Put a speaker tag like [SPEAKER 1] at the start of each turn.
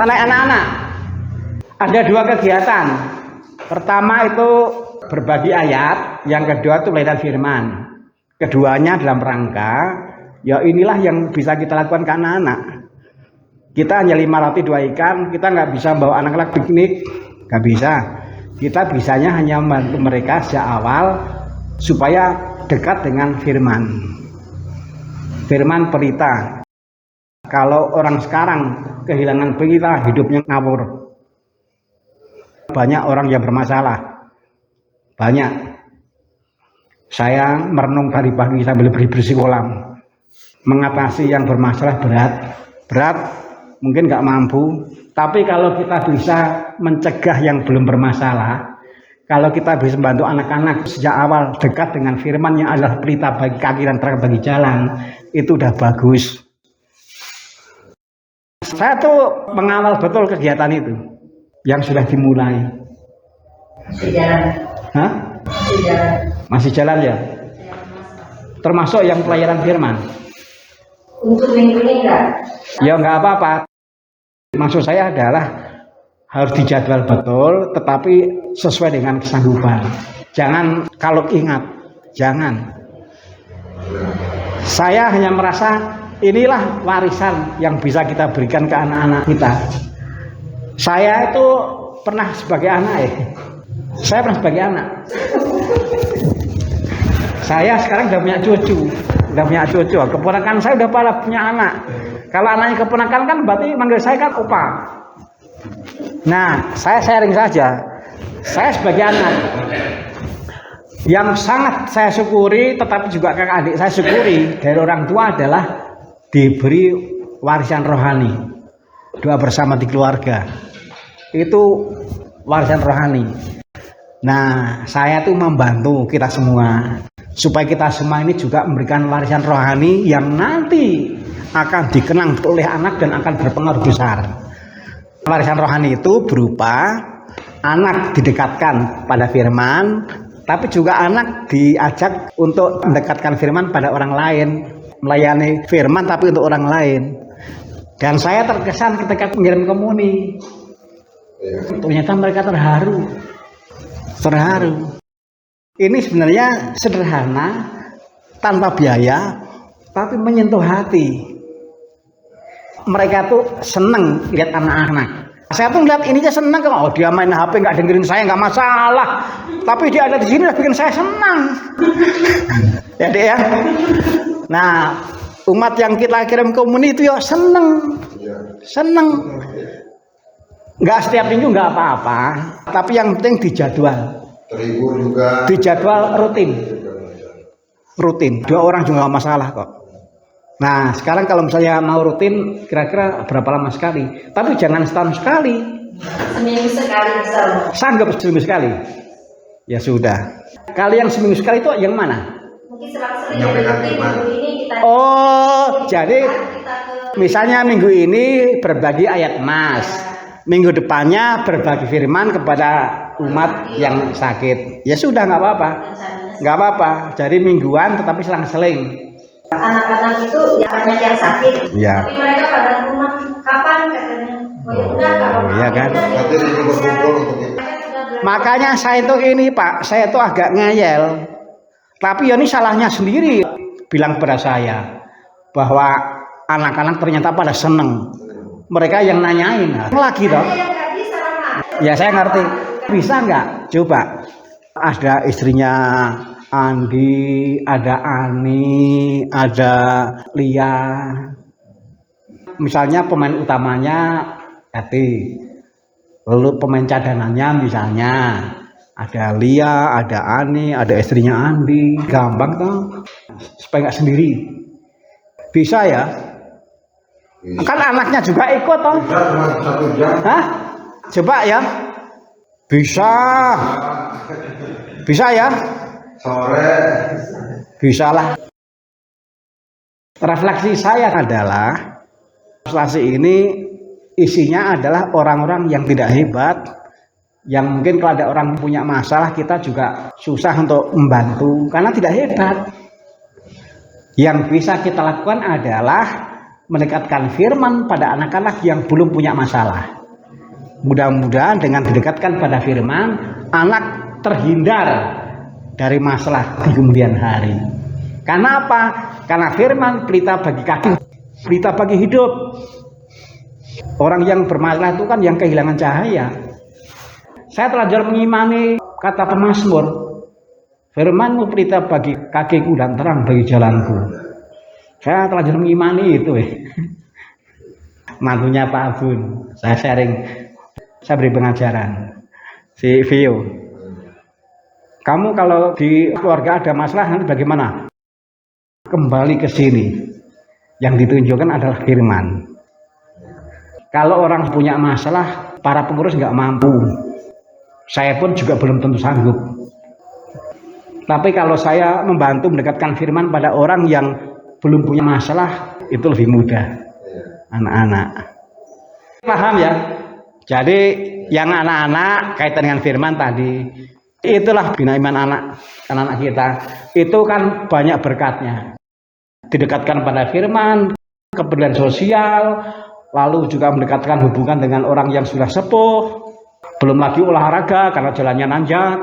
[SPEAKER 1] Mengenai anak-anak, ada dua kegiatan. Pertama itu berbagi ayat, yang kedua itu pelajaran firman. Keduanya dalam rangka, ya inilah yang bisa kita lakukan ke anak-anak. Kita hanya 5 roti 2 ikan, kita nggak bisa bawa anak-anak piknik, nggak bisa. Kita bisanya hanya membantu mereka sejak awal supaya dekat dengan firman. Firman pelita. Kalau orang sekarang kehilangan pelita, hidupnya ngawur. Banyak orang yang bermasalah. Banyak. Saya merenung tadi pagi sambil bersih kolam. Mengatasi yang bermasalah berat mungkin nggak mampu. Tapi kalau kita bisa mencegah yang belum bermasalah, kalau kita bisa membantu anak-anak sejak awal dekat dengan firman yang adalah pelita bagi kaki dan terang bagi jalan, itu udah bagus. Saya tuh mengawal betul kegiatan itu yang sudah dimulai.
[SPEAKER 2] Masih jalan.
[SPEAKER 1] Hah?
[SPEAKER 2] Masih jalan.
[SPEAKER 1] Masih jalan ya? Termasuk yang pelayaran firman?
[SPEAKER 2] Untuk minggu ini enggak?
[SPEAKER 1] Ya enggak apa-apa. Maksud saya adalah harus dijadwal betul, tetapi sesuai dengan kesanggupan. Jangan kalau ingat, jangan. Saya hanya merasa inilah warisan yang bisa kita berikan ke anak-anak kita. Saya itu pernah sebagai anak Saya pernah sebagai anak. Saya sekarang udah punya cucu, keponakan saya udah pada punya anak. Kalau anaknya keponakan kan berarti manggil saya kan opa. Nah, saya sharing saja. Saya sebagai anak yang sangat saya syukuri, tetapi juga kakak adik saya syukuri dari orang tua adalah diberi warisan rohani. Doa bersama di keluarga. Itu warisan rohani. Nah, saya tuh membantu kita semua supaya kita semua ini juga memberikan warisan rohani yang nanti akan dikenang oleh anak dan akan berpengaruh besar. Warisan rohani itu berupa anak didekatkan pada firman, tapi juga anak diajak untuk mendekatkan firman pada orang lain, melayani firman tapi untuk orang lain. Dan saya terkesan ketika mengirim komuni, ternyata mereka terharu. Ini sebenarnya sederhana, tanpa biaya, tapi menyentuh hati. Mereka tuh seneng lihat anak-anak. Saya tuh lihat ininya seneng, oh dia main HP nggak dengerin saya nggak masalah, tapi dia ada di sini udah bikin saya senang. Ya deh ya. Nah, umat yang kita kirim komuni itu ya seneng. Nggak setiap minggu nggak apa-apa, tapi yang penting dijadwal.
[SPEAKER 3] Terhibur juga.
[SPEAKER 1] Dijadwal rutin. 2 orang juga nggak masalah kok. Nah, sekarang kalau misalnya mau rutin, kira-kira berapa lama sekali? Tapi jangan setahun sekali.
[SPEAKER 2] Seminggu sekali misalnya.
[SPEAKER 1] Sanggup seminggu sekali? Ya sudah. Kali yang seminggu sekali itu yang mana?
[SPEAKER 2] Mungkin selang-seling minggu ini kita.
[SPEAKER 1] Oh, jadi misalnya minggu ini berbagi ayat Mas. Minggu depannya berbagi firman kepada umat yang sakit. Ya sudah, nggak apa-apa. Jadi mingguan tetapi selang-seling.
[SPEAKER 2] Anak-anak itu ya banyak yang sakit.
[SPEAKER 1] Ya.
[SPEAKER 2] Tapi mereka pada rumah kapan katanya? Oh ya udah kapan?
[SPEAKER 1] Iya kan?
[SPEAKER 3] Nanti berkumpul untuk itu.
[SPEAKER 1] Makanya saya itu ini Pak, saya itu agak ngeyel. Tapi ya ini salahnya sendiri bilang pada saya bahwa anak-anak ternyata pada seneng. Mereka yang nanyain lagi toh. Ya saya ngerti. Bisa nggak? Coba. Ada istrinya Andi, ada Ani, ada Lia. Misalnya pemain utamanya Eti. Lalu pemain cadangannya misalnya ada Lia, ada Ani, ada istrinya Andi. Gampang toh. Supaya nggak sendiri. Bisa ya? Kan anaknya juga ikut toh.
[SPEAKER 3] Bisa cuma 1 jam.
[SPEAKER 1] Hah? Coba ya. Bisa ya?
[SPEAKER 3] Sore.
[SPEAKER 1] Bisa lah. Refleksi saya adalah refleksi ini isinya adalah orang-orang yang tidak hebat, yang mungkin kalau ada orang punya masalah kita juga susah untuk membantu karena tidak hebat. Yang bisa kita lakukan adalah mendekatkan firman pada anak-anak yang belum punya masalah. Mudah-mudahan dengan didekatkan pada firman, anak terhindar dari masalah di kemudian hari. Karena apa? Karena firman pelita bagi kaki, pelita bagi hidup. Orang yang bermasalah itu kan yang kehilangan cahaya. Saya telah mengimani kata pemazmur, firman-Mu pelita bagi kakiku dan terang bagi jalanku. Saya telah mengimani itu. Mantunya Pak Abun, saya sharing, saya beri pengajaran. Si Vio, kamu kalau di keluarga ada masalah nanti bagaimana? Kembali ke sini. Yang ditunjukkan adalah firman. Kalau orang punya masalah, para pengurus nggak mampu. Saya pun juga belum tentu sanggup. Tapi kalau saya membantu mendekatkan firman pada orang yang belum punya masalah, itu lebih mudah. Anak-anak paham ya? Jadi yang anak-anak kaitan dengan firman tadi, itulah bina iman anak-anak kita. Itu kan banyak berkatnya. Didekatkan pada firman, kepedulian sosial, lalu juga mendekatkan hubungan dengan orang yang sudah sepuh, belum lagi olahraga karena jalannya nanjak.